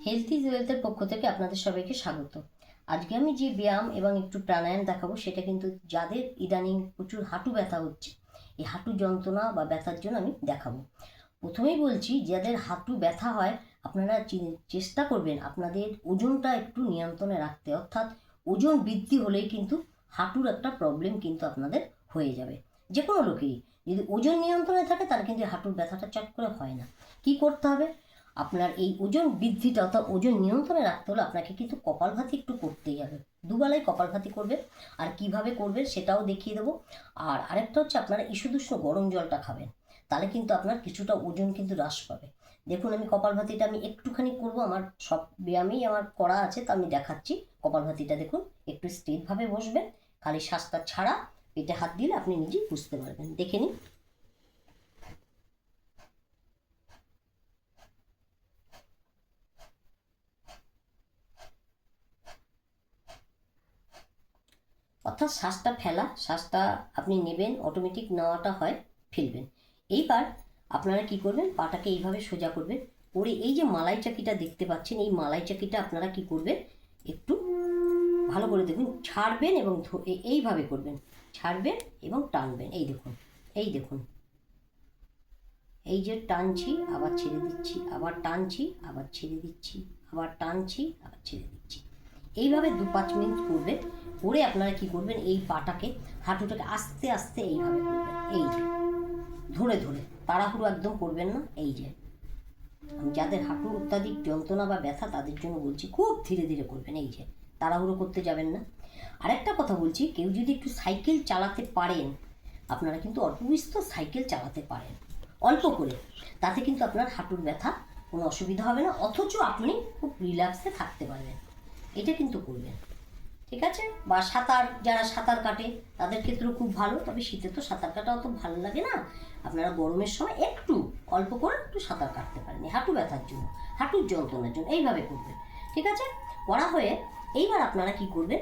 Health is ওয়েলথের পক্ষ থেকে আপনাদের সবাইকে স্বাগত। আজকে আমি যে ব্যায়াম এবং একটু প্রাণায়াম দেখাবো সেটা কিন্তু যাদের ইদানিং প্রচুর হাঁটু ব্যথা হচ্ছে, এই হাঁটু যন্ত্রণা বা ব্যথার জন্য আমি দেখাবো। প্রথমেই বলছি, যাদের হাঁটু ব্যথা হয় আপনারা চেষ্টা করবেন আপনাদের ওজনটা একটু নিয়ন্ত্রণে রাখতে, অর্থাৎ ওজন বৃদ্ধি হলেই কিন্তু হাঁটুর একটা প্রবলেম কিন্তু আপনাদের হয়ে যাবে। যে কোনো লোকেরই যদি ওজন নিয়ন্ত্রণে থাকে তাহলে কিন্তু হাঁটুর ব্যথাটা চট করে হয় না। কি করতে হবে? আপনার এই ওজন বৃদ্ধিটা অর্থাৎ ওজন নিয়ন্ত্রণে রাখতে হলে আপনাকে কিন্তু কপালভাতি একটু করতেই হবে। দুবেলায় কপালভাতি করবেন, আর কিভাবে করবেন সেটাও দেখিয়ে দেবো। আর আরেকটা হচ্ছে আপনারা ঈষদুষ্ণ গরম জলটা খাবেন, তাহলে কিন্তু আপনার কিছুটা ওজন কিন্তু হ্রাস পাবে। দেখুন, আমি কপালভাতিটা আমি একটুখানি করব, আমার সব ব্যায়ামেই আমার করা আছে, তা আমি দেখাচ্ছি। কপালভাতিটা দেখুন, একটু স্ট্রেটভাবে বসবেন, খালি শ্বাসটা ছাড়া পেটে হাত দিলে আপনি নিজেই বুঝতে পারবেন। দেখে নিন। অর্থাৎ শ্বাসটা ফেলা, শ্বাসটা আপনি নেবেন, অটোমেটিক নেওয়াটা হয়, ফেলবেন। এইবার আপনারা কি করবেন, পাটাকে এইভাবে সোজা করবেন, করে এই যে মালাই চাকিটা দেখতে পাচ্ছেন, এই মালাই চাকিটা আপনারা কি করবেন, একটু ভালো করে দেখুন, ছাড়বেন এবং এইভাবে করবেন, ছাড়বেন এবং টানবেন। এই দেখুন, এই দেখুন, এই যে টানছি আবার ছেড়ে দিচ্ছি, আবার টানছি আবার ছেড়ে দিচ্ছি, আবার টানছি আবার ছেড়ে দিচ্ছি। এইভাবে 2-5 মিনিট করবে। করে আপনারা কি করবেন, এই পাটাকে, হাঁটুটাকে আস্তে আস্তে এইভাবে করবেন, এই যে ধরে ধরে, তাড়াহুড়ো একদম করবেন না। এই যে আমি যাদের হাঁটুর অত্যাধিক যন্ত্রণা বা ব্যথা তাদের জন্য বলছি, খুব ধীরে ধীরে করবেন, এই যে তাড়াহুড়ো করতে যাবেন না। আরেকটা কথা বলছি, কেউ যদি একটু সাইকেল চালাতে পারেন, আপনারা কিন্তু অল্প বিস্তর সাইকেল চালাতে পারেন, অল্প করে, তাতে কিন্তু আপনার হাঁটুর ব্যথা কোনো অসুবিধা হবে না, অথচ আপনি খুব রিল্যাক্সে থাকতে পারবেন। এটা কিন্তু করবেন, ঠিক আছে? বা সাঁতার, যারা সাঁতার কাটে তাদের ক্ষেত্রেও খুব ভালো, তবে শীতে তো সাঁতার কাটা অত ভালো লাগে না। আপনারা গরমের সময় একটু অল্প করে একটু সাঁতার কাটতে পারেন হাঁটু ব্যথার জন্য, হাঁটুর যন্ত্রণার জন্য। এইভাবে করবেন, ঠিক আছে? করা হয়ে এইবার আপনারা কি করবেন,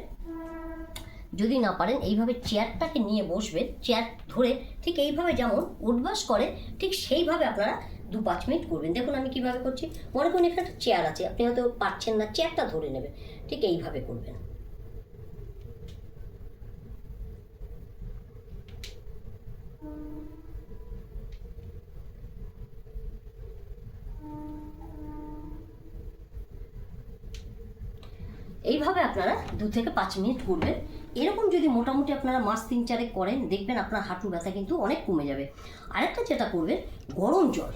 যদি না পারেন এইভাবে চেয়ারটাকে নিয়ে বসবেন, চেয়ার ধরে ঠিক এইভাবে যেমন উঠবাস করে ঠিক সেইভাবে আপনারা 2-5 মিনিট করবেন। দেখুন আমি কিভাবে করছি। মনে করুন এখানে একটা চেয়ার আছে, আপনি হয়তো পারছেন না, চেয়ারটা ধরে নেবেন, ঠিক এইভাবে করবেন। এইভাবে আপনারা 2 থেকে 5 মিনিট করবেন। এরকম যদি মোটামুটি আপনারা মাস 3-4 করেন, দেখবেন আপনার হাঁটু ব্যথা কিন্তু অনেক কমে যাবে। আরেকটা যেটা করবেন, গরম জল,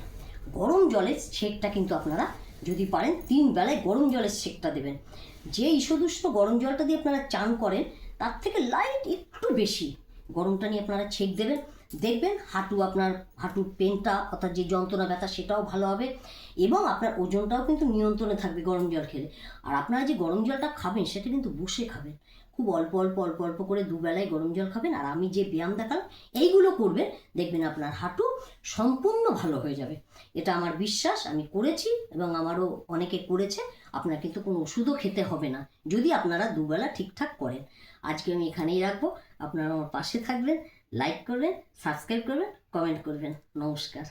গরম জলের সেকটা কিন্তু আপনারা যদি পারেন 3 বেলায় গরম জলের সেকটা দেবেন। যে ঈষদুষ্ণ গরম জলটা দিয়ে আপনারা চান করেন তার থেকে লাইট একটু বেশি গরমটা নিয়ে আপনারা ছেঁক দেবেন। দেখবেন আপনার হাঁটুর পেনটা অর্থাৎ যে যন্ত্রণা ব্যথা সেটাও ভালো হবে, এবং আপনার ওজনটাও কিন্তু নিয়ন্ত্রণে থাকবে গরম জল খেলে। আর আপনারা যে গরম জলটা খাবেন সেটা কিন্তু বসে খাবেন, খুব অল্প অল্প অল্প অল্প করে 2 বেলায় গরম জল খাবেন। আর আমি যে ব্যায়াম দেখালাম এইগুলো করবেন, দেখবেন আপনার হাঁটু সম্পূর্ণ ভালো হয়ে যাবে। এটা আমার বিশ্বাস, আমি করেছি এবং আমারও অনেকে করেছে। আপনার কিন্তু কোনো ওষুধও খেতে হবে না যদি আপনারা 2 বেলা ঠিকঠাক করেন। আজকে আমি এখানেই রাখবো। আপনারা আমার পাশে থাকবেন, লাইক করবেন, সাবস্ক্রাইব করবেন, কমেন্ট করবেন। নমস্কার।